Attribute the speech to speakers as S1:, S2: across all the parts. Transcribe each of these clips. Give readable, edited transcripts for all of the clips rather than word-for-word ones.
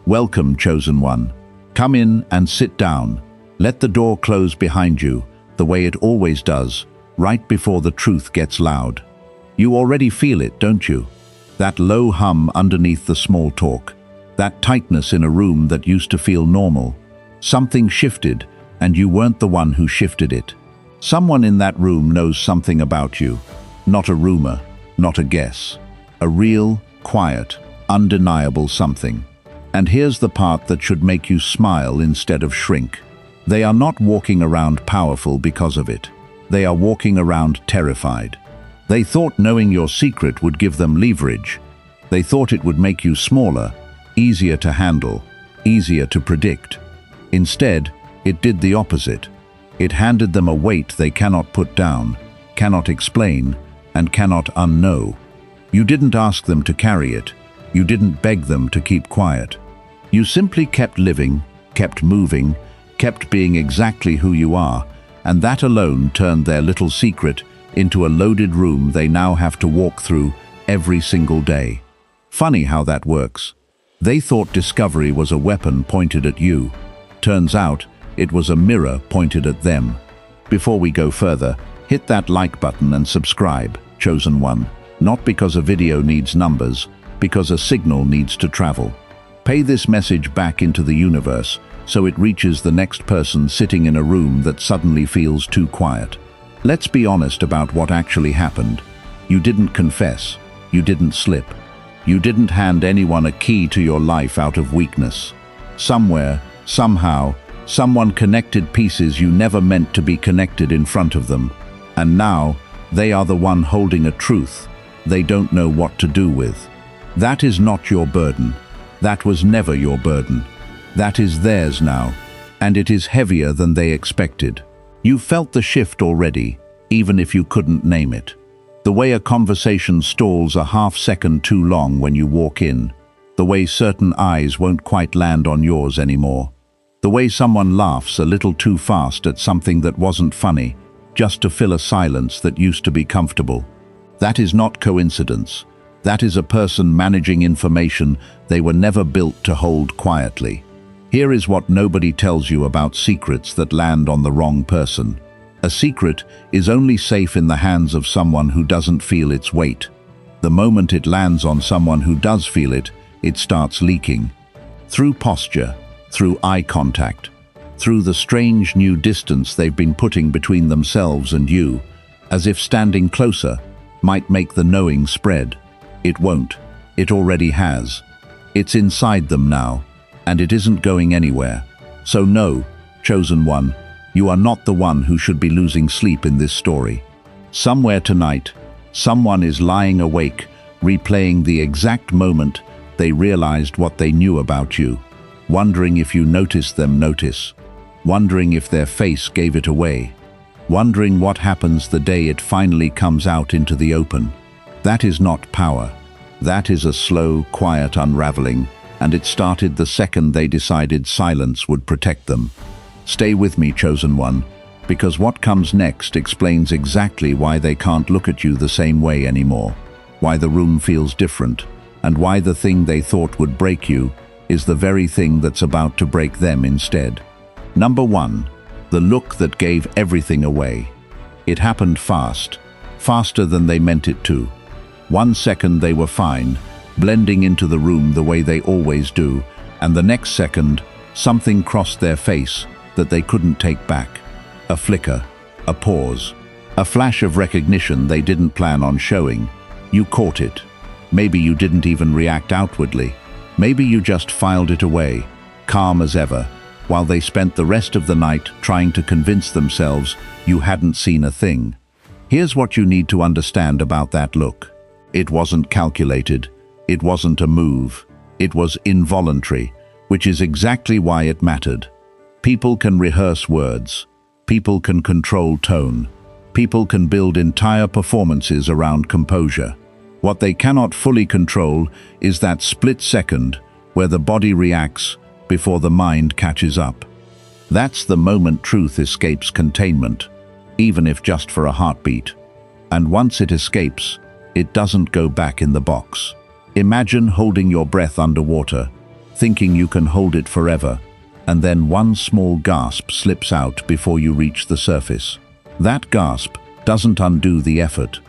S1: Welcome, chosen one. Come in and sit down. Let the door close behind you, the way it always does, right before the truth gets loud. You already feel it, don't you? That low hum underneath the small talk. That tightness in a room that used to feel normal. Something shifted, and you weren't the one who shifted it. Someone in that room knows something about you. Not a rumor, not a guess. A real, quiet, undeniable something. And here's the part that should make you smile instead of shrink. They are not walking around powerful because of it. They are walking around terrified. They thought knowing your secret would give them leverage. They thought it would make you smaller, easier to handle, easier to predict. Instead, it did the opposite. It handed them a weight they cannot put down, cannot explain, and cannot unknow. You didn't ask them to carry it. You didn't beg them to keep quiet. You simply kept living, kept moving, kept being exactly who you are, and that alone turned their little secret into a loaded room they now have to walk through every single day. Funny how that works. They thought discovery was a weapon pointed at you. Turns out, it was a mirror pointed at them. Before we go further, hit that like button and subscribe, chosen one. Not because a video needs numbers, because a signal needs to travel. Pay this message back into the universe so it reaches the next person sitting in a room that suddenly feels too quiet. Let's be honest about what actually happened. You didn't confess. You didn't slip. You didn't hand anyone a key to your life out of weakness. Somewhere, somehow, someone connected pieces you never meant to be connected in front of them. And now, they are the one holding a truth they don't know what to do with. That is not your burden. That was never your burden. That is theirs now, and it is heavier than they expected. You felt the shift already, even if you couldn't name it. The way a conversation stalls a half-second too long when you walk in. The way certain eyes won't quite land on yours anymore. The way someone laughs a little too fast at something that wasn't funny, just to fill a silence that used to be comfortable. That is not coincidence. That is a person managing information they were never built to hold quietly. Here is what nobody tells you about secrets that land on the wrong person. A secret is only safe in the hands of someone who doesn't feel its weight. The moment it lands on someone who does feel it, it starts leaking. Through posture, through eye contact, through the strange new distance they've been putting between themselves and you, as if standing closer might make the knowing spread. It won't. It already has. It's inside them now, and it isn't going anywhere. So no, chosen one, you are not the one who should be losing sleep in this story. Somewhere tonight, someone is lying awake, replaying the exact moment they realized what they knew about you, wondering if you noticed them notice, wondering if their face gave it away, wondering what happens the day it finally comes out into the open. That is not power. That is a slow, quiet unraveling, and it started the second they decided silence would protect them. Stay with me, chosen one, because what comes next explains exactly why they can't look at you the same way anymore, why the room feels different, and why the thing they thought would break you is the very thing that's about to break them instead. Number 1, the look that gave everything away. It happened fast, faster than they meant it to. 1 second they were fine, blending into the room the way they always do, and the next second, something crossed their face that they couldn't take back. A flicker, a pause, a flash of recognition they didn't plan on showing. You caught it. Maybe you didn't even react outwardly. Maybe you just filed it away, calm as ever, while they spent the rest of the night trying to convince themselves you hadn't seen a thing. Here's what you need to understand about that look. It wasn't calculated. It wasn't a move. It was involuntary, which is exactly why it mattered. People can rehearse words. People can control tone. People can build entire performances around composure. What they cannot fully control is that split second where the body reacts before the mind catches up. That's the moment truth escapes containment, even if just for a heartbeat. And once it escapes, it doesn't go back in the box. Imagine holding your breath underwater, thinking you can hold it forever, and then one small gasp slips out before you reach the surface. That gasp doesn't undo the effort.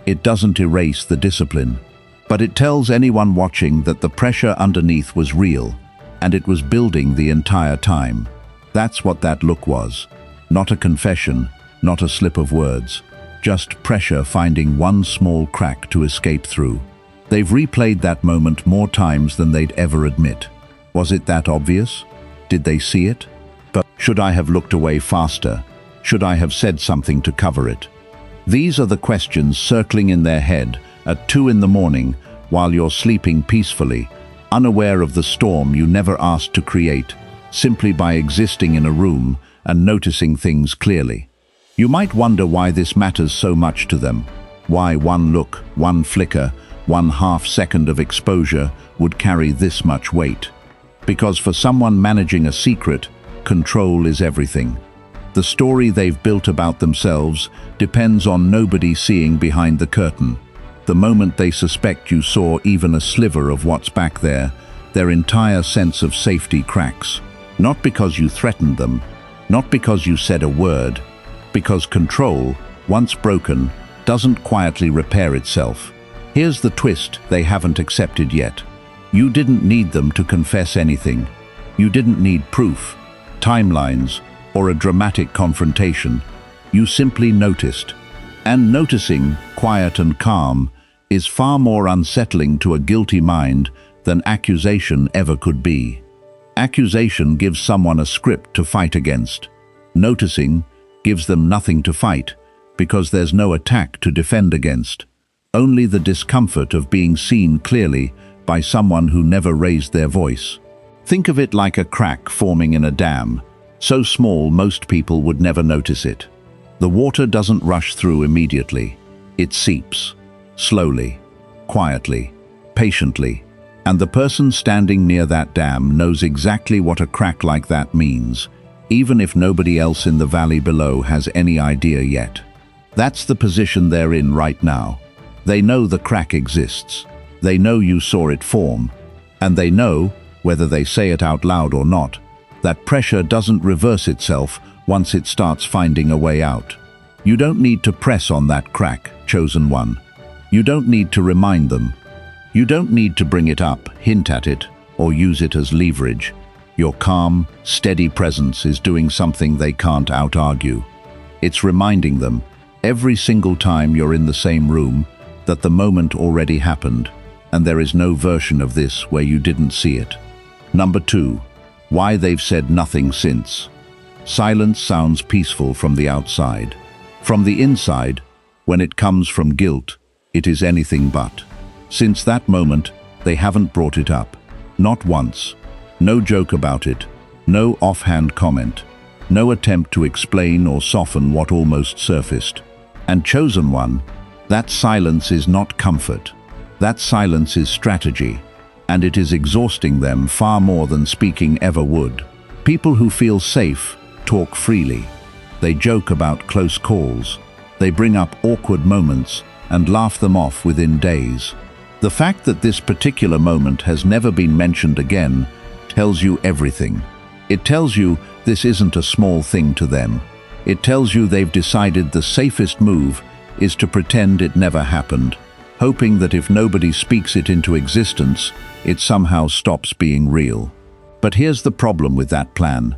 S1: It doesn't erase the discipline. But it tells anyone watching that the pressure underneath was real, and it was building the entire time. That's what that look was. Not a confession, not a slip of words. Just pressure finding one small crack to escape through. They've replayed that moment more times than they'd ever admit. Was it that obvious? Did they see it? But should I have looked away faster? Should I have said something to cover it? These are the questions circling in their head at 2 in the morning while you're sleeping peacefully, unaware of the storm you never asked to create, simply by existing in a room and noticing things clearly. You might wonder why this matters so much to them, why one look, one flicker, 1/2 second of exposure would carry this much weight. Because for someone managing a secret, control is everything. The story they've built about themselves depends on nobody seeing behind the curtain. The moment they suspect you saw even a sliver of what's back there, their entire sense of safety cracks. Not because you threatened them, not because you said a word, because control, once broken, doesn't quietly repair itself. Here's the twist they haven't accepted yet. You didn't need them to confess anything. You didn't need proof, timelines, or a dramatic confrontation. You simply noticed. And noticing, quiet and calm, is far more unsettling to a guilty mind than accusation ever could be. Accusation gives someone a script to fight against. Noticing gives them nothing to fight, because there's no attack to defend against. Only the discomfort of being seen clearly by someone who never raised their voice. Think of it like a crack forming in a dam, so small most people would never notice it. The water doesn't rush through immediately. It seeps, slowly, quietly, patiently, and the person standing near that dam knows exactly what a crack like that means, even if nobody else in the valley below has any idea yet. That's the position they're in right now. They know the crack exists. They know you saw it form. And they know, whether they say it out loud or not, that pressure doesn't reverse itself once it starts finding a way out. You don't need to press on that crack, chosen one. You don't need to remind them. You don't need to bring it up, hint at it, or use it as leverage. Your calm, steady presence is doing something they can't out-argue. It's reminding them, every single time you're in the same room, that the moment already happened, and there is no version of this where you didn't see it. Number 2, why they've said nothing since. Silence sounds peaceful from the outside. From the inside, when it comes from guilt, it is anything but. Since that moment, they haven't brought it up. Not once. No joke about it. No offhand comment. No attempt to explain or soften what almost surfaced. And chosen one, that silence is not comfort. That silence is strategy, and it is exhausting them far more than speaking ever would. People who feel safe talk freely. They joke about close calls. They bring up awkward moments and laugh them off within days. The fact that this particular moment has never been mentioned again tells you everything. It tells you this isn't a small thing to them. It tells you they've decided the safest move is to pretend it never happened, hoping that if nobody speaks it into existence, it somehow stops being real. But here's the problem with that plan.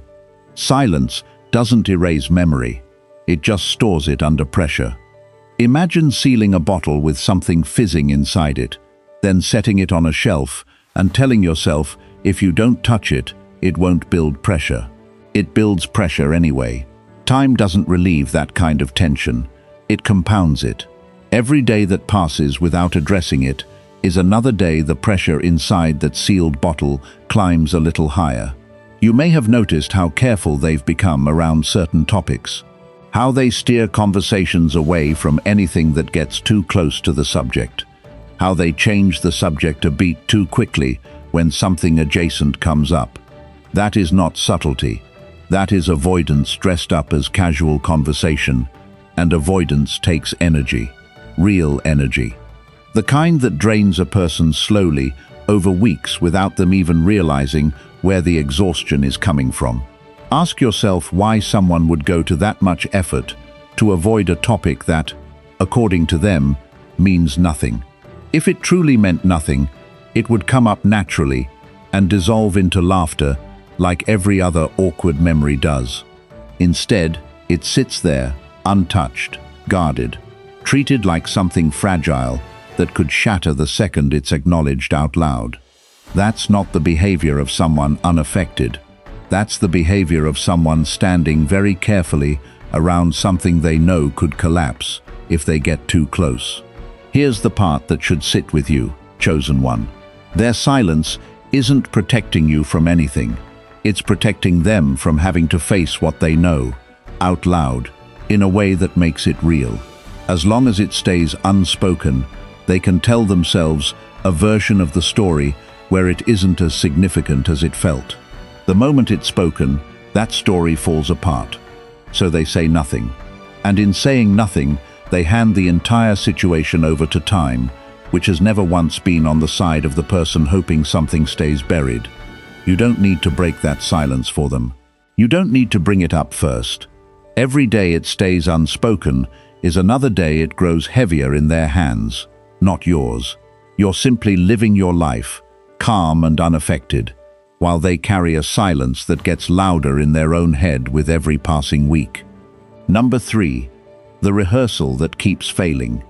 S1: Silence doesn't erase memory. It just stores it under pressure. Imagine sealing a bottle with something fizzing inside it, then setting it on a shelf and telling yourself if you don't touch it, it won't build pressure. It builds pressure anyway. Time doesn't relieve that kind of tension. It compounds it. Every day that passes without addressing it is another day the pressure inside that sealed bottle climbs a little higher. You may have noticed how careful they've become around certain topics, how they steer conversations away from anything that gets too close to the subject, how they change the subject a beat too quickly when something adjacent comes up. That is not subtlety. That is avoidance dressed up as casual conversation, and avoidance takes energy, real energy. The kind that drains a person slowly over weeks without them even realizing where the exhaustion is coming from. Ask yourself why someone would go to that much effort to avoid a topic that, according to them, means nothing. If it truly meant nothing, it would come up naturally and dissolve into laughter like every other awkward memory does. Instead, it sits there, untouched, guarded, treated like something fragile that could shatter the second it's acknowledged out loud. That's not the behavior of someone unaffected. That's the behavior of someone standing very carefully around something they know could collapse if they get too close. Here's the part that should sit with you, chosen one. Their silence isn't protecting you from anything. It's protecting them from having to face what they know, out loud, in a way that makes it real. As long as it stays unspoken, they can tell themselves a version of the story where it isn't as significant as it felt. The moment it's spoken, that story falls apart. So they say nothing. And in saying nothing, they hand the entire situation over to time, which has never once been on the side of the person hoping something stays buried. You don't need to break that silence for them. You don't need to bring it up first. Every day it stays unspoken is another day it grows heavier in their hands, not yours. You're simply living your life, calm and unaffected, while they carry a silence that gets louder in their own head with every passing week. Number 3. The rehearsal that keeps failing.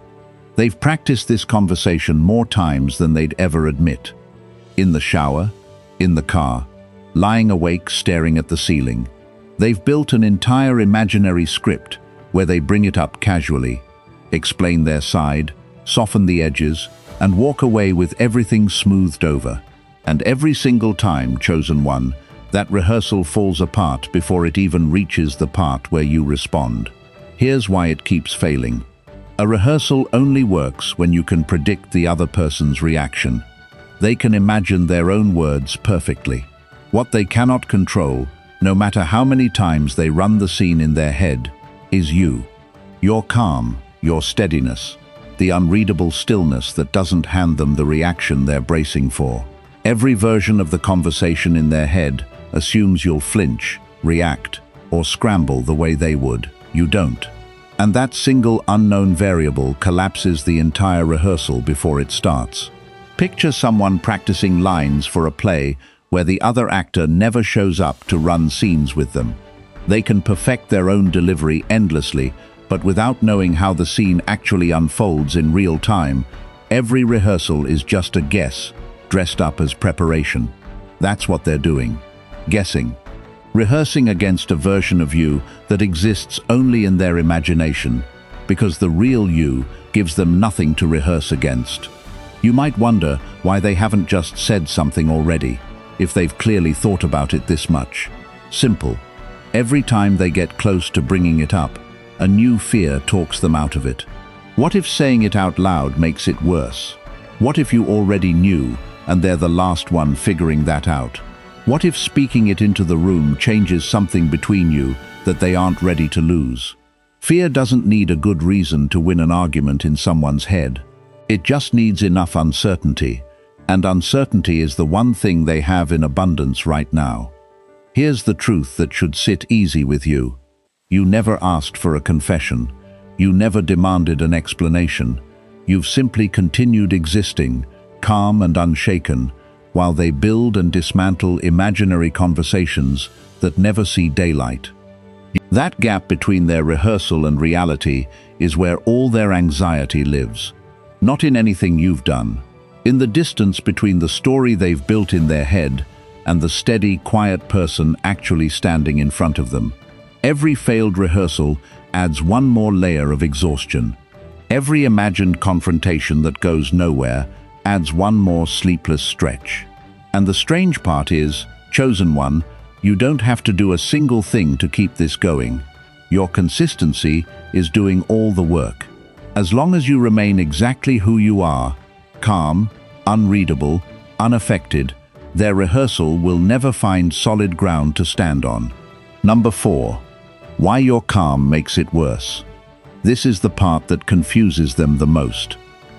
S1: They've practiced this conversation more times than they'd ever admit. In the shower, in the car, lying awake staring at the ceiling. They've built an entire imaginary script where they bring it up casually, explain their side, soften the edges, and walk away with everything smoothed over. And every single time, chosen one, that rehearsal falls apart before it even reaches the part where you respond. Here's why it keeps failing. A rehearsal only works when you can predict the other person's reaction. They can imagine their own words perfectly. What they cannot control, no matter how many times they run the scene in their head, is you. Your calm, your steadiness, the unreadable stillness that doesn't hand them the reaction they're bracing for. Every version of the conversation in their head assumes you'll flinch, react, or scramble the way they would. You don't. And that single unknown variable collapses the entire rehearsal before it starts. Picture someone practicing lines for a play where the other actor never shows up to run scenes with them. They can perfect their own delivery endlessly, but without knowing how the scene actually unfolds in real time, every rehearsal is just a guess, dressed up as preparation. That's what they're doing. Guessing. Rehearsing against a version of you that exists only in their imagination, because the real you gives them nothing to rehearse against. You might wonder why they haven't just said something already, if they've clearly thought about it this much. Simple. Every time they get close to bringing it up, a new fear talks them out of it. What if saying it out loud makes it worse? What if you already knew and they're the last one figuring that out? What if speaking it into the room changes something between you that they aren't ready to lose? Fear doesn't need a good reason to win an argument in someone's head. It just needs enough uncertainty, and uncertainty is the one thing they have in abundance right now. Here's the truth that should sit easy with you. You never asked for a confession. You never demanded an explanation. You've simply continued existing, calm and unshaken, while they build and dismantle imaginary conversations that never see daylight. That gap between their rehearsal and reality is where all their anxiety lives. Not in anything you've done. In the distance between the story they've built in their head and the steady, quiet person actually standing in front of them. Every failed rehearsal adds one more layer of exhaustion. Every imagined confrontation that goes nowhere adds one more sleepless stretch. And the strange part is, chosen one, you don't have to do a single thing to keep this going. Your consistency is doing all the work. As long as you remain exactly who you are, calm, unreadable, unaffected, their rehearsal will never find solid ground to stand on. Number 4. Why your calm makes it worse. This is the part that confuses them the most.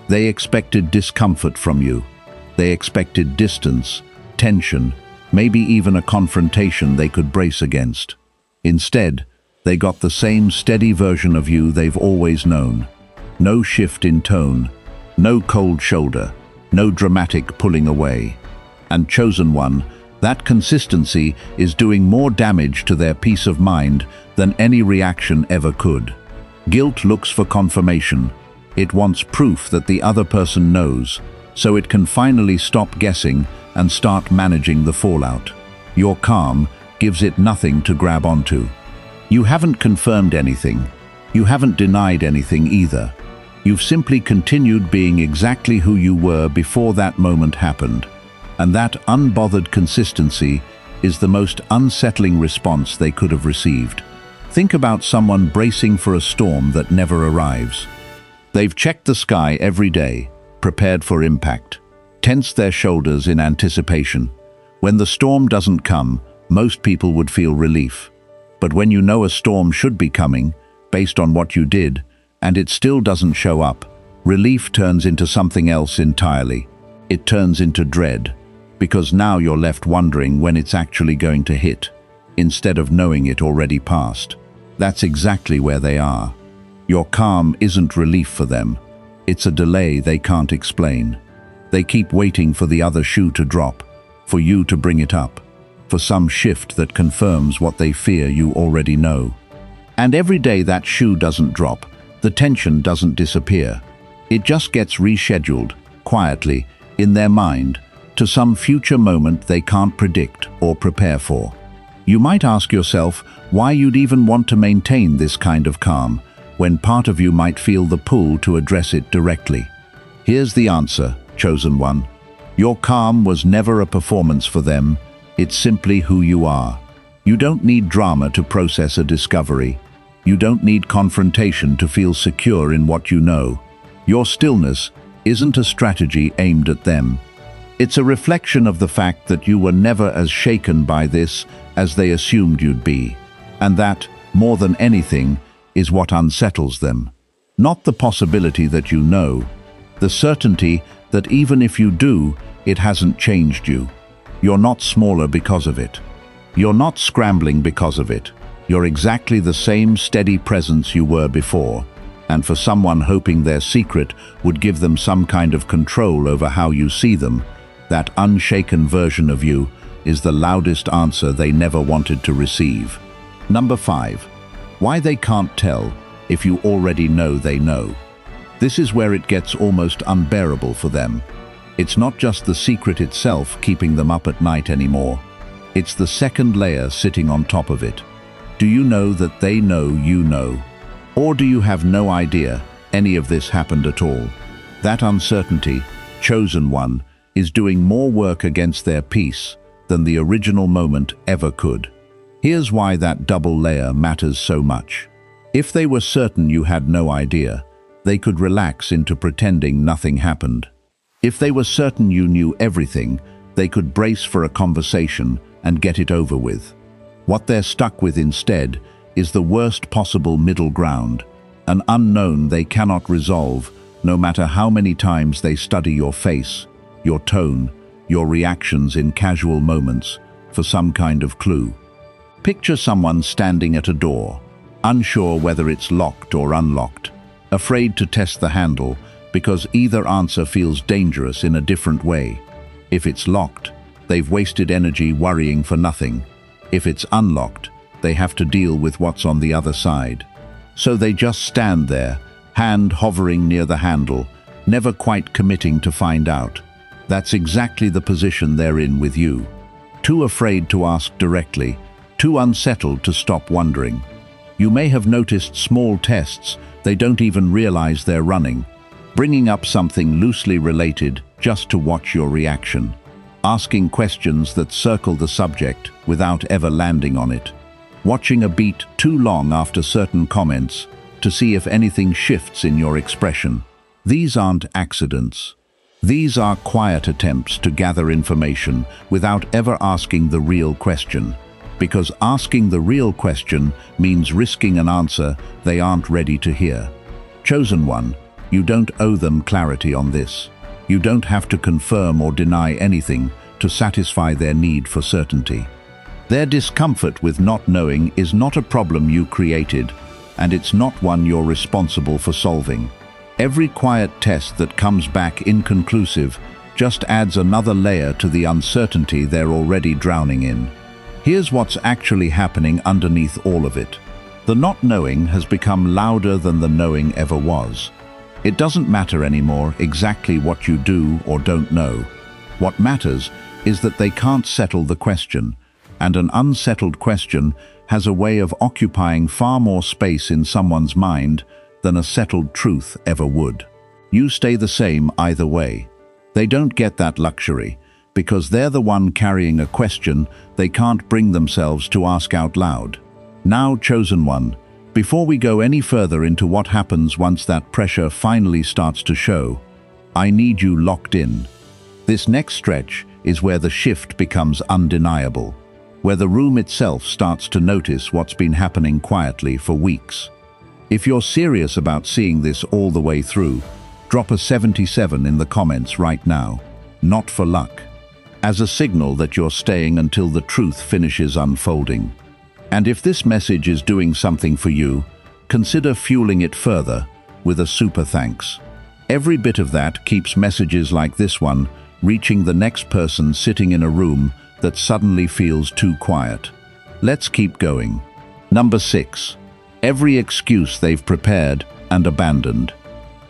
S1: They expected discomfort from you. They expected distance, tension, maybe even a confrontation they could brace against. Instead, they got the same steady version of you they've always known. No shift in tone, no cold shoulder, no dramatic pulling away. And chosen one, that consistency is doing more damage to their peace of mind than any reaction ever could. Guilt looks for confirmation. It wants proof that the other person knows, so it can finally stop guessing and start managing the fallout. Your calm gives it nothing to grab onto. You haven't confirmed anything. You haven't denied anything either. You've simply continued being exactly who you were before that moment happened. And that unbothered consistency is the most unsettling response they could have received. Think about someone bracing for a storm that never arrives. They've checked the sky every day, prepared for impact, tensed their shoulders in anticipation. When the storm doesn't come, most people would feel relief. But when you know a storm should be coming, based on what you did, and it still doesn't show up, relief turns into something else entirely. It turns into dread, because now you're left wondering when it's actually going to hit, instead of knowing it already passed. That's exactly where they are. Your calm isn't relief for them. It's a delay they can't explain. They keep waiting for the other shoe to drop, for you to bring it up, for some shift that confirms what they fear you already know. And every day that shoe doesn't drop, the tension doesn't disappear. It just gets rescheduled, quietly, in their mind, to some future moment they can't predict or prepare for. You might ask yourself why you'd even want to maintain this kind of calm, when part of you might feel the pull to address it directly. Here's the answer, chosen one. Your calm was never a performance for them. It's simply who you are. You don't need drama to process a discovery. You don't need confrontation to feel secure in what you know. Your stillness isn't a strategy aimed at them. It's a reflection of the fact that you were never as shaken by this as they assumed you'd be. And that, more than anything, is what unsettles them. Not the possibility that you know, the certainty that even if you do, it hasn't changed you. You're not smaller because of it. You're not scrambling because of it. You're exactly the same steady presence you were before. And for someone hoping their secret would give them some kind of control over how you see them, that unshaken version of you is the loudest answer they never wanted to receive. Number 5. Why they can't tell if you already know they know. This is where it gets almost unbearable for them. It's not just the secret itself keeping them up at night anymore. It's the second layer sitting on top of it. Do you know that they know you know? Or do you have no idea any of this happened at all? That uncertainty, chosen one, is doing more work against their peace than the original moment ever could. Here's why that double layer matters so much. If they were certain you had no idea, they could relax into pretending nothing happened. If they were certain you knew everything, they could brace for a conversation and get it over with. What they're stuck with instead is the worst possible middle ground, an unknown they cannot resolve, no matter how many times they study your face, your tone, your reactions in casual moments for some kind of clue. Picture someone standing at a door, unsure whether it's locked or unlocked, afraid to test the handle because either answer feels dangerous in a different way. If it's locked, they've wasted energy worrying for nothing. If it's unlocked, they have to deal with what's on the other side. So they just stand there, hand hovering near the handle, never quite committing to find out. That's exactly the position they're in with you. Too afraid to ask directly, too unsettled to stop wondering. You may have noticed small tests they don't even realize they're running, bringing up something loosely related just to watch your reaction, asking questions that circle the subject without ever landing on it, watching a beat too long after certain comments to see if anything shifts in your expression. These aren't accidents. These are quiet attempts to gather information without ever asking the real question, because asking the real question means risking an answer they aren't ready to hear. Chosen one, you don't owe them clarity on this. You don't have to confirm or deny anything to satisfy their need for certainty. Their discomfort with not knowing is not a problem you created, and it's not one you're responsible for solving. Every quiet test that comes back inconclusive just adds another layer to the uncertainty they're already drowning in. Here's what's actually happening underneath all of it. The not knowing has become louder than the knowing ever was. It doesn't matter anymore exactly what you do or don't know. What matters is that they can't settle the question, and an unsettled question has a way of occupying far more space in someone's mind than a settled truth ever would. You stay the same either way. They don't get that luxury because they're the one carrying a question they can't bring themselves to ask out loud. Now, chosen one, before we go any further into what happens once that pressure finally starts to show, I need you locked in. This next stretch is where the shift becomes undeniable, where the room itself starts to notice what's been happening quietly for weeks. If you're serious about seeing this all the way through, drop a 77 in the comments right now, not for luck, as a signal that you're staying until the truth finishes unfolding. And if this message is doing something for you, consider fueling it further with a super thanks. Every bit of that keeps messages like this one reaching the next person sitting in a room that suddenly feels too quiet. Let's keep going. Number 6. Every excuse they've prepared and abandoned.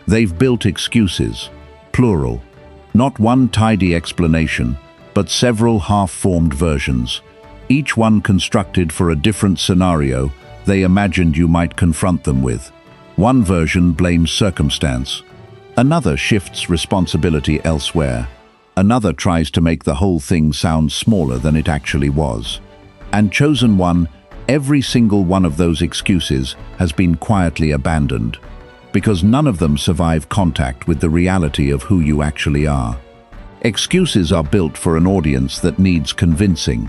S1: They've built excuses, plural. Not one tidy explanation, but several half-formed versions, each one constructed for a different scenario they imagined you might confront them with. One version blames circumstance. Another shifts responsibility elsewhere. Another tries to make the whole thing sound smaller than it actually was. And chosen one, every single one of those excuses has been quietly abandoned, because none of them survive contact with the reality of who you actually are. Excuses are built for an audience that needs convincing.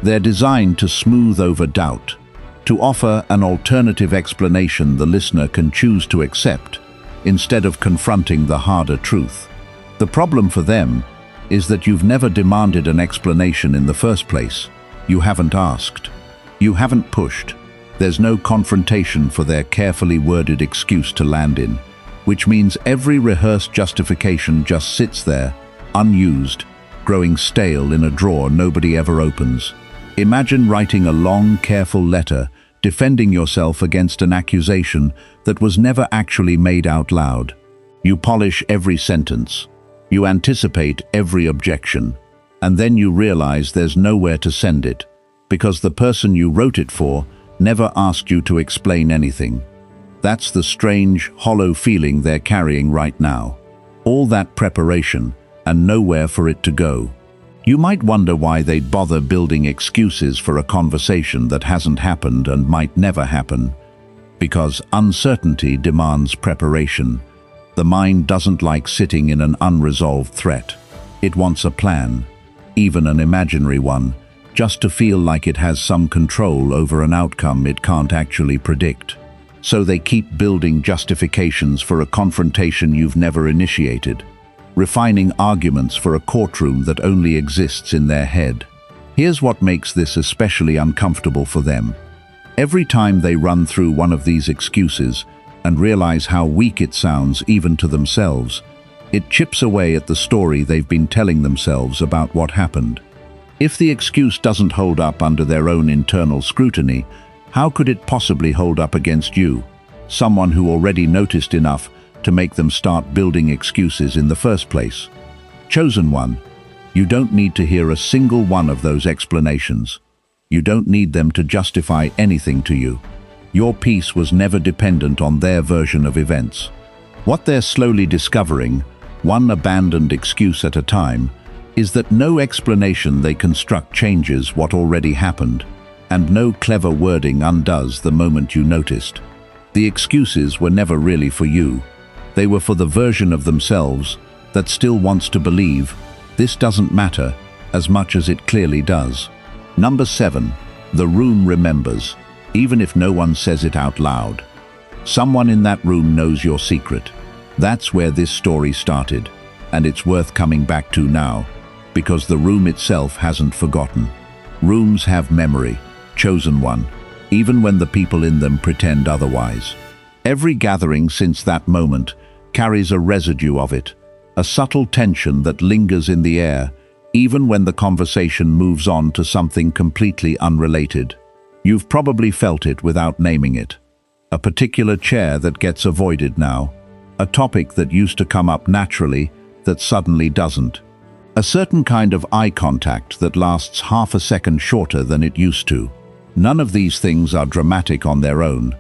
S1: They're designed to smooth over doubt, to offer an alternative explanation the listener can choose to accept, instead of confronting the harder truth. The problem for them is that you've never demanded an explanation in the first place. You haven't asked. You haven't pushed. There's no confrontation for their carefully worded excuse to land in, which means every rehearsed justification just sits there, unused, growing stale in a drawer nobody ever opens. Imagine writing a long, careful letter defending yourself against an accusation that was never actually made out loud. You polish every sentence. You anticipate every objection. And then you realize there's nowhere to send it, because the person you wrote it for never asked you to explain anything. That's the strange, hollow feeling they're carrying right now. All that preparation, and nowhere for it to go. You might wonder why they'd bother building excuses for a conversation that hasn't happened and might never happen. Because uncertainty demands preparation. The mind doesn't like sitting in an unresolved threat. It wants a plan, even an imaginary one, just to feel like it has some control over an outcome it can't actually predict. So they keep building justifications for a confrontation you've never initiated, refining arguments for a courtroom that only exists in their head. Here's what makes this especially uncomfortable for them. Every time they run through one of these excuses and realize how weak it sounds even to themselves, it chips away at the story they've been telling themselves about what happened. If the excuse doesn't hold up under their own internal scrutiny, how could it possibly hold up against you, someone who already noticed enough to make them start building excuses in the first place? Chosen one, you don't need to hear a single one of those explanations. You don't need them to justify anything to you. Your peace was never dependent on their version of events. What they're slowly discovering, one abandoned excuse at a time, is that no explanation they construct changes what already happened, and no clever wording undoes the moment you noticed. The excuses were never really for you. They were for the version of themselves that still wants to believe this doesn't matter as much as it clearly does. Number 7. The room remembers, even if no one says it out loud. Someone in that room knows your secret. That's where this story started. and it's worth coming back to now, because the room itself hasn't forgotten. Rooms have memory, chosen one, even when the people in them pretend otherwise. Every gathering since that moment carries a residue of it, a subtle tension that lingers in the air, even when the conversation moves on to something completely unrelated. You've probably felt it without naming it. A particular chair that gets avoided now, a topic that used to come up naturally that suddenly doesn't. A certain kind of eye contact that lasts half a second shorter than it used to. None of these things are dramatic on their own,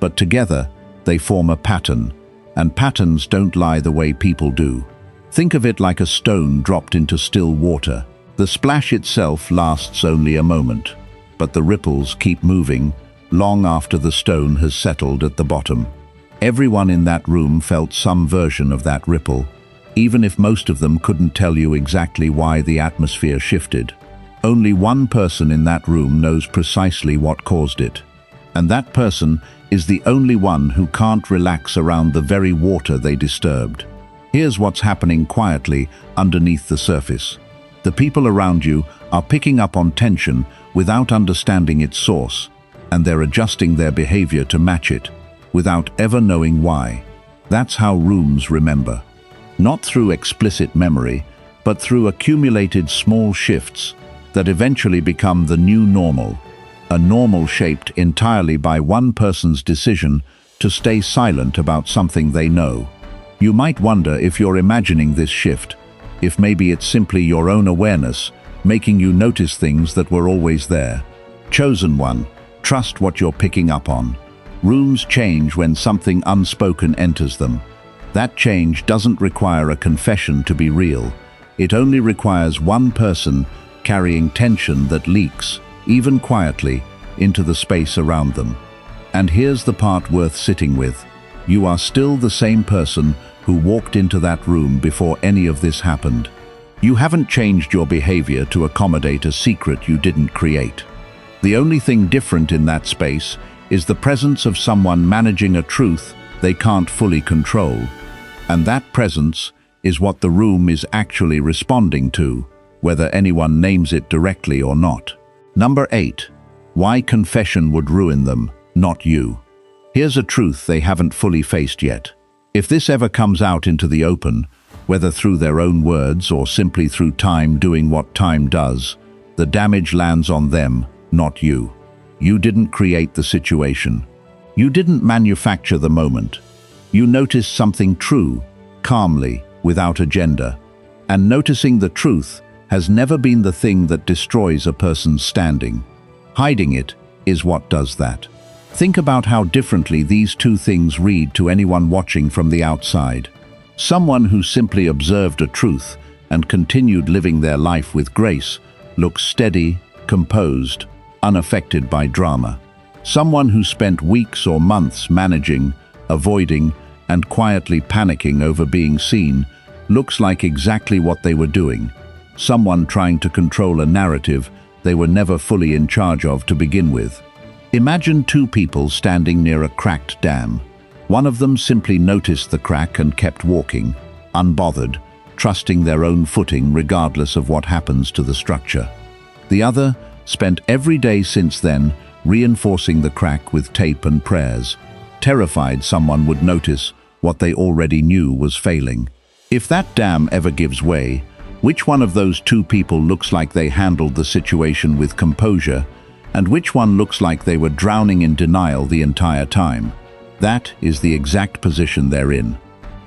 S1: but together they form a pattern, and patterns don't lie the way people do. Think of it like a stone dropped into still water. The splash itself lasts only a moment, but the ripples keep moving long after the stone has settled at the bottom. Everyone in that room felt some version of that ripple, even if most of them couldn't tell you exactly why the atmosphere shifted. Only one person in that room knows precisely what caused it, and that person is the only one who can't relax around the very water they disturbed. Here's what's happening quietly underneath the surface. The people around you are picking up on tension without understanding its source, and they're adjusting their behavior to match it, without ever knowing why. That's how rooms remember. Not through explicit memory, but through accumulated small shifts that eventually become the new normal. A normal shaped entirely by one person's decision to stay silent about something they know. You might wonder if you're imagining this shift, if maybe it's simply your own awareness making you notice things that were always there. Chosen one, trust what you're picking up on. Rooms change when something unspoken enters them. That change doesn't require a confession to be real. It only requires one person carrying tension that leaks, even quietly, into the space around them. And here's the part worth sitting with. You are still the same person who walked into that room before any of this happened. You haven't changed your behavior to accommodate a secret you didn't create. The only thing different in that space is the presence of someone managing a truth they can't fully control. And that presence is what the room is actually responding to, whether anyone names it directly or not. Number 8. Why confession would ruin them, not you. Here's a truth they haven't fully faced yet. If this ever comes out into the open, whether through their own words or simply through time doing what time does, the damage lands on them, not you. You didn't create the situation. You didn't manufacture the moment. You noticed something true, calmly, without agenda. And noticing the truth has never been the thing that destroys a person's standing. Hiding it is what does that. Think about how differently these two things read to anyone watching from the outside. Someone who simply observed a truth and continued living their life with grace looks steady, composed, unaffected by drama. Someone who spent weeks or months managing, avoiding, and quietly panicking over being seen looks like exactly what they were doing. Someone trying to control a narrative they were never fully in charge of to begin with. Imagine two people standing near a cracked dam. One of them simply noticed the crack and kept walking, unbothered, trusting their own footing regardless of what happens to the structure. The other spent every day since then reinforcing the crack with tape and prayers, terrified someone would notice what they already knew was failing. If that dam ever gives way, which one of those two people looks like they handled the situation with composure, and which one looks like they were drowning in denial the entire time? That is the exact position they're in.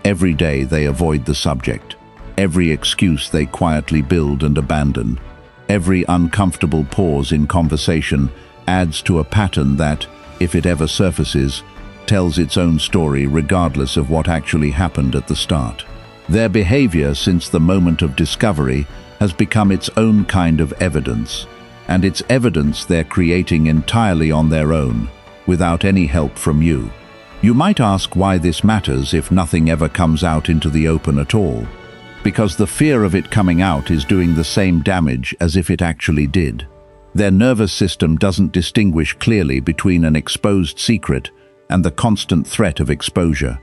S1: Every day they avoid the subject. Every excuse they quietly build and abandon. Every uncomfortable pause in conversation adds to a pattern that, if it ever surfaces, tells its own story regardless of what actually happened at the start. Their behavior since the moment of discovery has become its own kind of evidence, and it's evidence they're creating entirely on their own, without any help from you. You might ask why this matters if nothing ever comes out into the open at all. Because the fear of it coming out is doing the same damage as if it actually did. Their nervous system doesn't distinguish clearly between an exposed secret and the constant threat of exposure.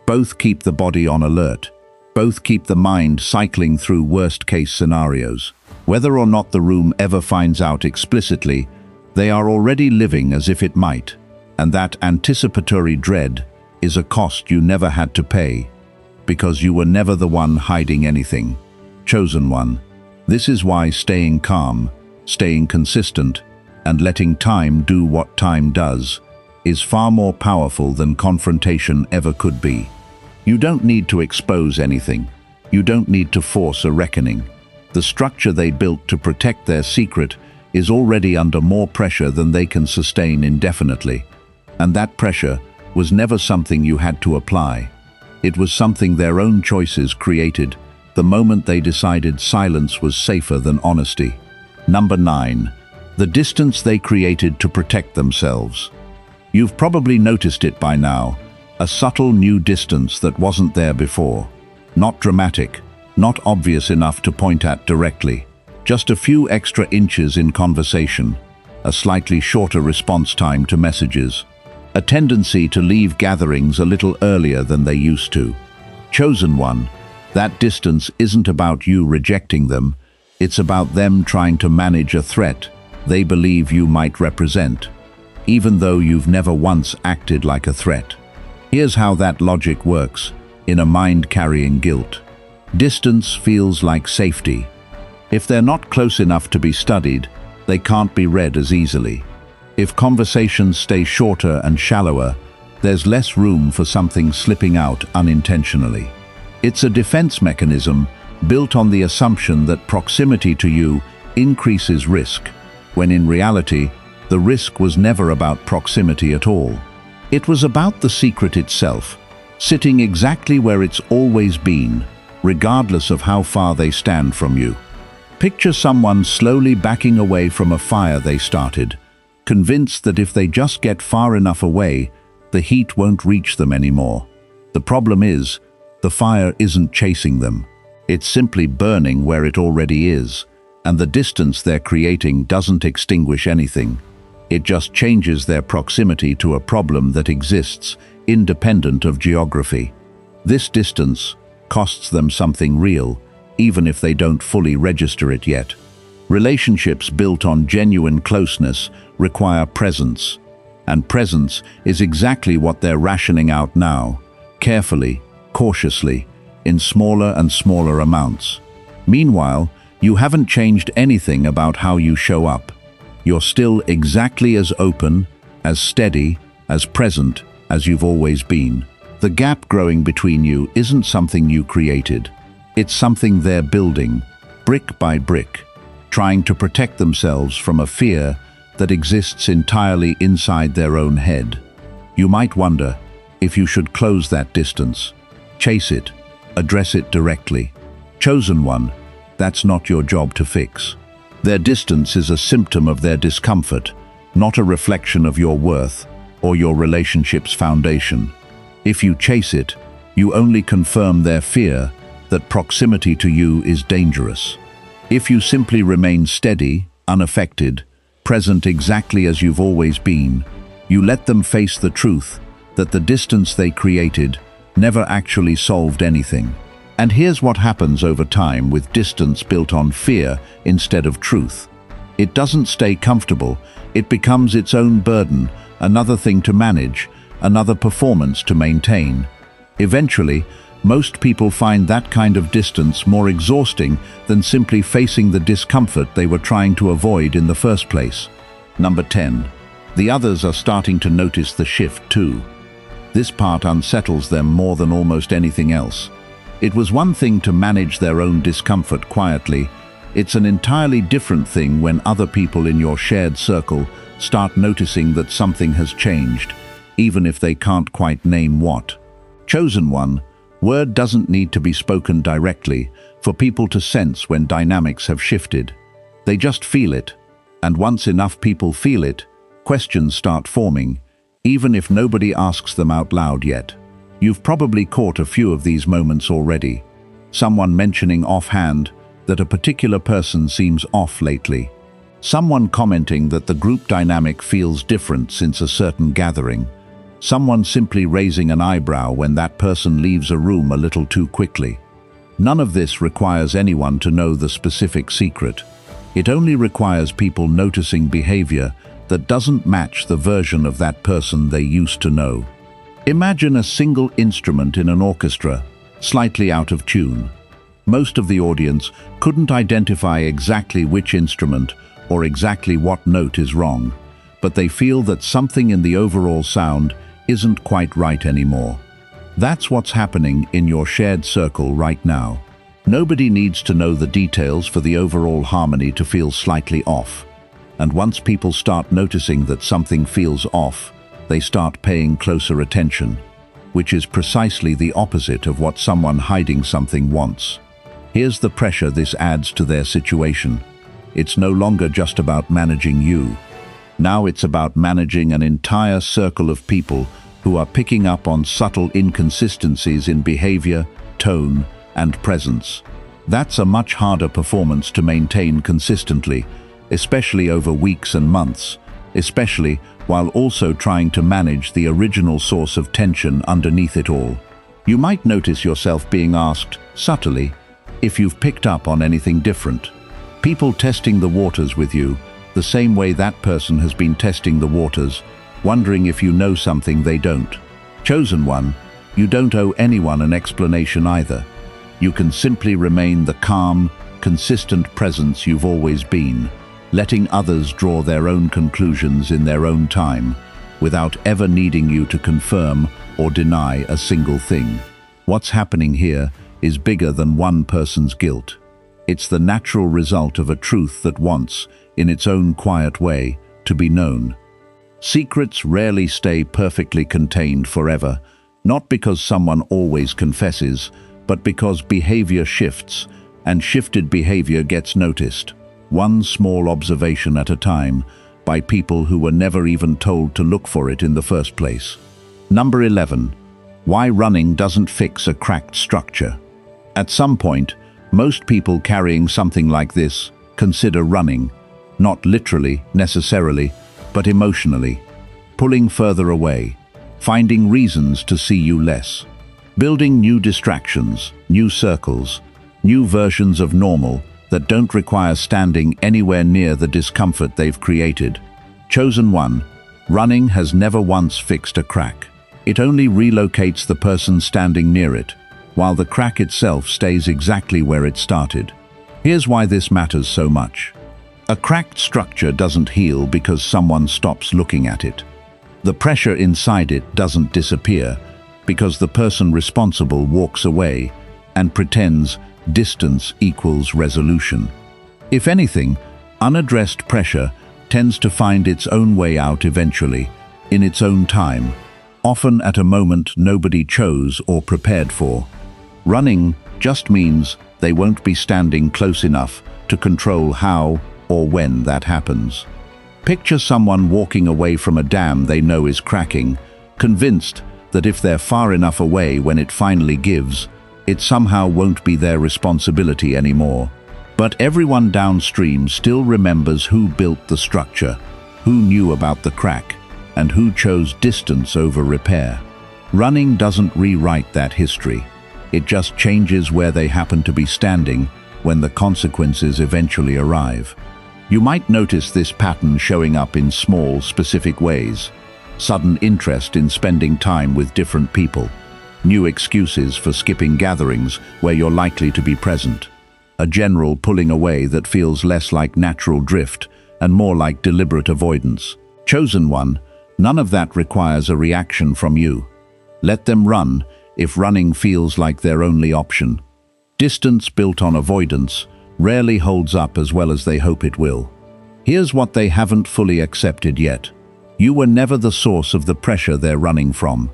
S1: Both keep the body on alert, Both keep the mind cycling through worst-case scenarios. Whether or not the room ever finds out explicitly, they are already living as if it might, and that anticipatory dread is a cost you never had to pay, because you were never the one hiding anything. Chosen one. This is why staying calm, staying consistent, and letting time do what time does is far more powerful than confrontation ever could be. You don't need to expose anything. You don't need to force a reckoning. The structure they built to protect their secret is already under more pressure than they can sustain indefinitely. And that pressure was never something you had to apply. It was something their own choices created the moment they decided silence was safer than honesty. Number 9. The distance they created to protect themselves. You've probably noticed it by now, a subtle new distance that wasn't there before. Not dramatic, not obvious enough to point at directly. Just a few extra inches in conversation, a slightly shorter response time to messages, a tendency to leave gatherings a little earlier than they used to. Chosen one, that distance isn't about you rejecting them, it's about them trying to manage a threat they believe you might represent, even though you've never once acted like a threat. Here's how that logic works in a mind carrying guilt. Distance feels like safety. If they're not close enough to be studied, they can't be read as easily. If conversations stay shorter and shallower, there's less room for something slipping out unintentionally. It's a defense mechanism built on the assumption that proximity to you increases risk, when in reality, the risk was never about proximity at all. It was about the secret itself, sitting exactly where it's always been, regardless of how far they stand from you. Picture someone slowly backing away from a fire they started, convinced that if they just get far enough away, the heat won't reach them anymore. The problem is, the fire isn't chasing them. It's simply burning where it already is, and the distance they're creating doesn't extinguish anything. It just changes their proximity to a problem that exists, independent of geography. This distance costs them something real, even if they don't fully register it yet. Relationships built on genuine closeness require presence, and presence is exactly what they're rationing out now, carefully, cautiously, in smaller and smaller amounts. Meanwhile, you haven't changed anything about how you show up. You're still exactly as open, as steady, as present as you've always been. The gap growing between you isn't something you created. It's something they're building, brick by brick, trying to protect themselves from a fear that exists entirely inside their own head. You might wonder if you should close that distance, chase it, address it directly. Chosen one, that's not your job to fix. Their distance is a symptom of their discomfort, not a reflection of your worth or your relationship's foundation. If you chase it, you only confirm their fear that proximity to you is dangerous. If you simply remain steady, unaffected, present exactly as you've always been, you let them face the truth that the distance they created never actually solved anything. And here's what happens over time with distance built on fear instead of truth. It doesn't stay comfortable, it becomes its own burden, another thing to manage, another performance to maintain. Eventually, most people find that kind of distance more exhausting than simply facing the discomfort they were trying to avoid in the first place. Number 10. The others are starting to notice the shift too. This part unsettles them more than almost anything else. It was one thing to manage their own discomfort quietly. It's an entirely different thing when other people in your shared circle start noticing that something has changed, even if they can't quite name what. Chosen one, word doesn't need to be spoken directly for people to sense when dynamics have shifted. They just feel it, and once enough people feel it, questions start forming, even if nobody asks them out loud yet. You've probably caught a few of these moments already. Someone mentioning offhand that a particular person seems off lately. Someone commenting that the group dynamic feels different since a certain gathering. Someone simply raising an eyebrow when that person leaves a room a little too quickly. None of this requires anyone to know the specific secret. It only requires people noticing behavior that doesn't match the version of that person they used to know. Imagine a single instrument in an orchestra, slightly out of tune. Most of the audience couldn't identify exactly which instrument or exactly what note is wrong, but they feel that something in the overall sound isn't quite right anymore. That's what's happening in your shared circle right now. Nobody needs to know the details for the overall harmony to feel slightly off. And once people start noticing that something feels off, they start paying closer attention, which is precisely the opposite of what someone hiding something wants. Here's the pressure this adds to their situation. It's no longer just about managing you. Now it's about managing an entire circle of people who are picking up on subtle inconsistencies in behavior, tone, and presence. That's a much harder performance to maintain consistently, especially over weeks and months, especially while also trying to manage the original source of tension underneath it all. You might notice yourself being asked, subtly, if you've picked up on anything different. People testing the waters with you, the same way that person has been testing the waters, wondering if you know something they don't. Chosen one, you don't owe anyone an explanation either. You can simply remain the calm, consistent presence you've always been, letting others draw their own conclusions in their own time, without ever needing you to confirm or deny a single thing. What's happening here is bigger than one person's guilt. It's the natural result of a truth that wants, in its own quiet way, to be known. Secrets rarely stay perfectly contained forever, not because someone always confesses, but because behavior shifts, and shifted behavior gets noticed, one small observation at a time, by people who were never even told to look for it in the first place. Number 11. Why running doesn't fix a cracked structure. At some point, most people carrying something like this consider running, not literally, necessarily, but emotionally, pulling further away, finding reasons to see you less, building new distractions, new circles, new versions of normal that don't require standing anywhere near the discomfort they've created. Chosen one, running has never once fixed a crack. It only relocates the person standing near it, while the crack itself stays exactly where it started. Here's why this matters so much. A cracked structure doesn't heal because someone stops looking at it. The pressure inside it doesn't disappear because the person responsible walks away and pretends distance equals resolution. If anything, unaddressed pressure tends to find its own way out eventually, in its own time, often at a moment nobody chose or prepared for. Running just means they won't be standing close enough to control how or when that happens. Picture someone walking away from a dam they know is cracking, convinced that if they're far enough away when it finally gives, it somehow won't be their responsibility anymore. But everyone downstream still remembers who built the structure, who knew about the crack, and who chose distance over repair. Running doesn't rewrite that history. It just changes where they happen to be standing when the consequences eventually arrive. You might notice this pattern showing up in small, specific ways. Sudden interest in spending time with different people. New excuses for skipping gatherings where you're likely to be present. A general pulling away that feels less like natural drift and more like deliberate avoidance. Chosen one, none of that requires a reaction from you. Let them run if running feels like their only option. Distance built on avoidance rarely holds up as well as they hope it will. Here's what they haven't fully accepted yet. You were never the source of the pressure they're running from.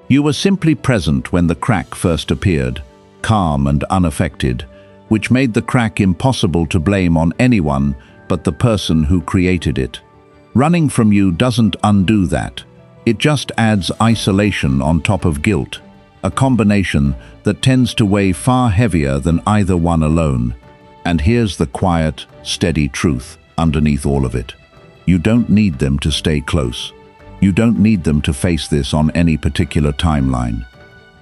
S1: You were simply present when the crack first appeared, calm and unaffected, which made the crack impossible to blame on anyone but the person who created it. Running from you doesn't undo that. It just adds isolation on top of guilt, a combination that tends to weigh far heavier than either one alone. And here's the quiet, steady truth underneath all of it. You don't need them to stay close. You don't need them to face this on any particular timeline.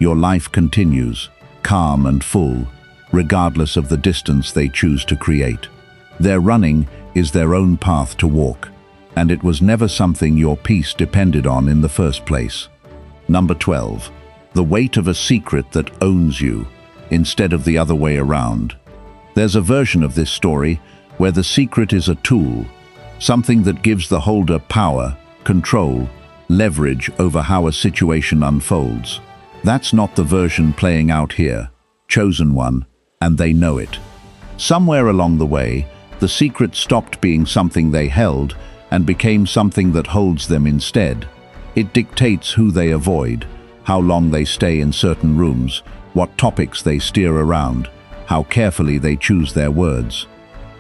S1: Your life continues, calm and full, regardless of the distance they choose to create. Their running is their own path to walk, and it was never something your peace depended on in the first place. Number 12. The weight of a secret that owns you, instead of the other way around. There's a version of this story where the secret is a tool, something that gives the holder power, control, leverage over how a situation unfolds. That's not the version playing out here. Chosen one, and they know it. Somewhere along the way, the secret stopped being something they held and became something that holds them instead. It dictates who they avoid, how long they stay in certain rooms, what topics they steer around, how carefully they choose their words.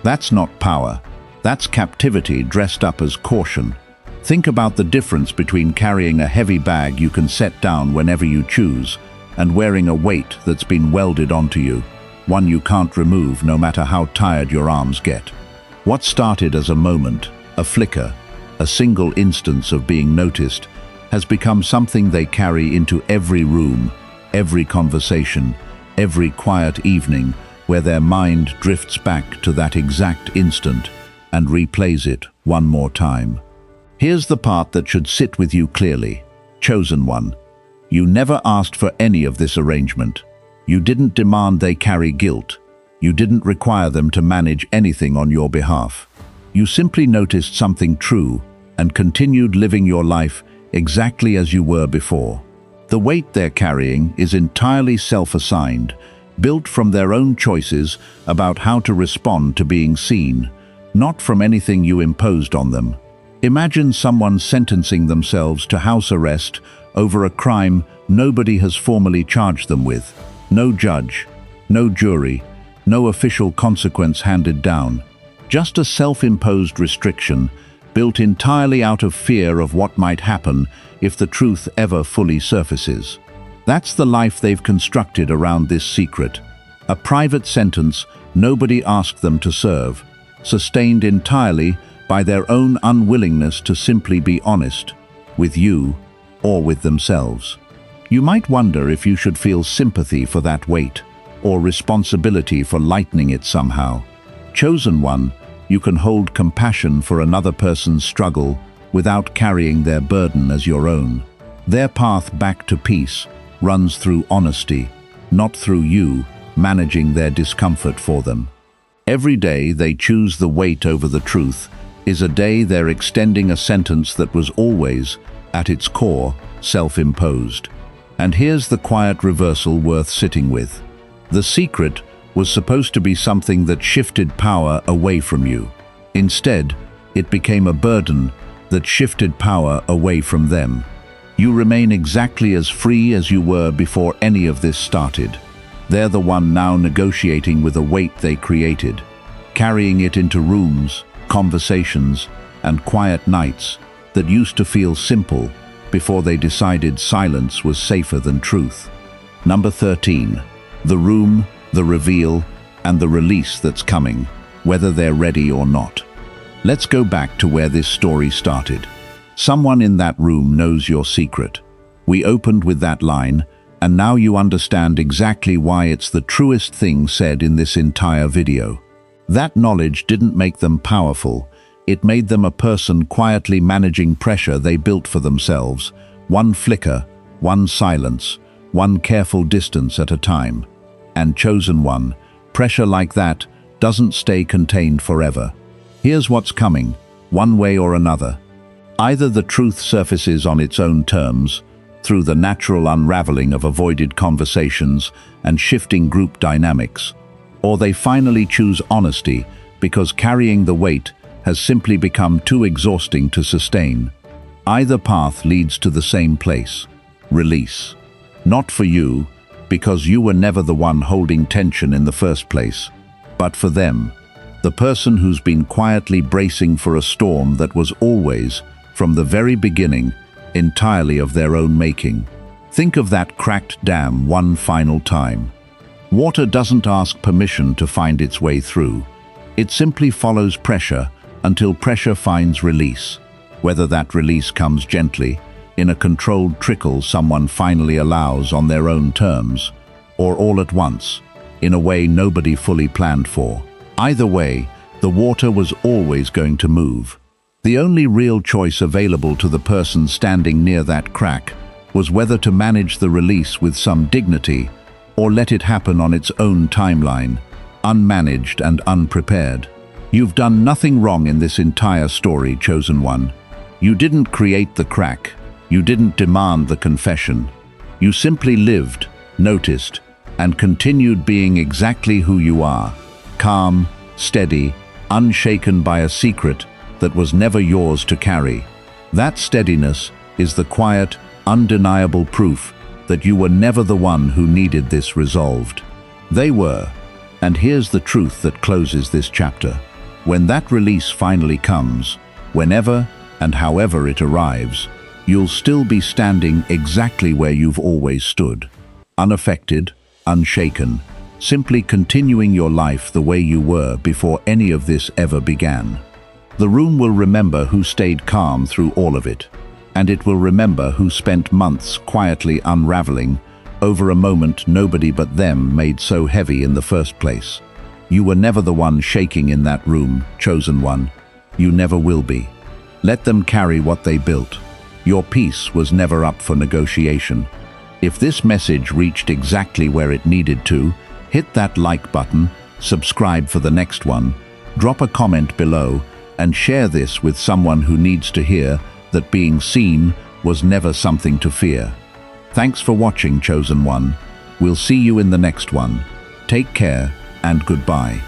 S1: That's not power. That's captivity dressed up as caution. Think about the difference between carrying a heavy bag you can set down whenever you choose and wearing a weight that's been welded onto you, one you can't remove no matter how tired your arms get. What started as a moment, a flicker, a single instance of being noticed, has become something they carry into every room, every conversation, every quiet evening where their mind drifts back to that exact instant and replays it one more time. Here's the part that should sit with you clearly. Chosen one. You never asked for any of this arrangement. You didn't demand they carry guilt. You didn't require them to manage anything on your behalf. You simply noticed something true and continued living your life exactly as you were before. The weight they're carrying is entirely self-assigned, built from their own choices about how to respond to being seen, not from anything you imposed on them. Imagine someone sentencing themselves to house arrest over a crime nobody has formally charged them with. No judge, no jury, no official consequence handed down. Just a self-imposed restriction built entirely out of fear of what might happen if the truth ever fully surfaces. That's the life they've constructed around this secret. A private sentence nobody asked them to serve, sustained entirely by their own unwillingness to simply be honest, with you or with themselves. You might wonder if you should feel sympathy for that weight, or responsibility for lightening it somehow. Chosen one, you can hold compassion for another person's struggle without carrying their burden as your own. Their path back to peace runs through honesty, not through you managing their discomfort for them. Every day they choose the weight over the truth is a day they're extending a sentence that was always, at its core, self-imposed. And here's the quiet reversal worth sitting with. The secret was supposed to be something that shifted power away from you. Instead, it became a burden that shifted power away from them. You remain exactly as free as you were before any of this started. They're the one now negotiating with a weight they created, carrying it into rooms, conversations, and quiet nights that used to feel simple before they decided silence was safer than truth. Number 13. The room, the reveal, and the release that's coming, whether they're ready or not. Let's go back to where this story started. Someone in that room knows your secret. We opened with that line, and now you understand exactly why it's the truest thing said in this entire video. That knowledge didn't make them powerful. It made them a person quietly managing pressure they built for themselves, one flicker, one silence, one careful distance at a time. And chosen one, pressure like that doesn't stay contained forever. Here's what's coming, one way or another. Either the truth surfaces on its own terms, through the natural unraveling of avoided conversations and shifting group dynamics, or they finally choose honesty because carrying the weight has simply become too exhausting to sustain. Either path leads to the same place, release. Not for you, because you were never the one holding tension in the first place, but for them, the person who's been quietly bracing for a storm that was always, from the very beginning, entirely of their own making. Think of that cracked dam one final time. Water doesn't ask permission to find its way through. It simply follows pressure until pressure finds release. Whether that release comes gently, in a controlled trickle someone finally allows on their own terms, or all at once, in a way nobody fully planned for. Either way, the water was always going to move. The only real choice available to the person standing near that crack was whether to manage the release with some dignity or let it happen on its own timeline, unmanaged and unprepared. You've done nothing wrong in this entire story, Chosen One. You didn't create the crack. You didn't demand the confession. You simply lived, noticed, and continued being exactly who you are, calm, steady, unshaken by a secret that was never yours to carry. That steadiness is the quiet, undeniable proof that you were never the one who needed this resolved. They were, and here's the truth that closes this chapter. When that release finally comes, whenever and however it arrives, you'll still be standing exactly where you've always stood, unaffected, unshaken, simply continuing your life the way you were before any of this ever began. The room will remember who stayed calm through all of it, and it will remember who spent months quietly unraveling over a moment nobody but them made so heavy in the first place. You were never the one shaking in that room, Chosen One. You never will be. Let them carry what they built. Your peace was never up for negotiation. If this message reached exactly where it needed to, hit that like button, subscribe for the next one, drop a comment below, and share this with someone who needs to hear that being seen was never something to fear. Thanks for watching, Chosen One. We'll see you in the next one. Take care and goodbye.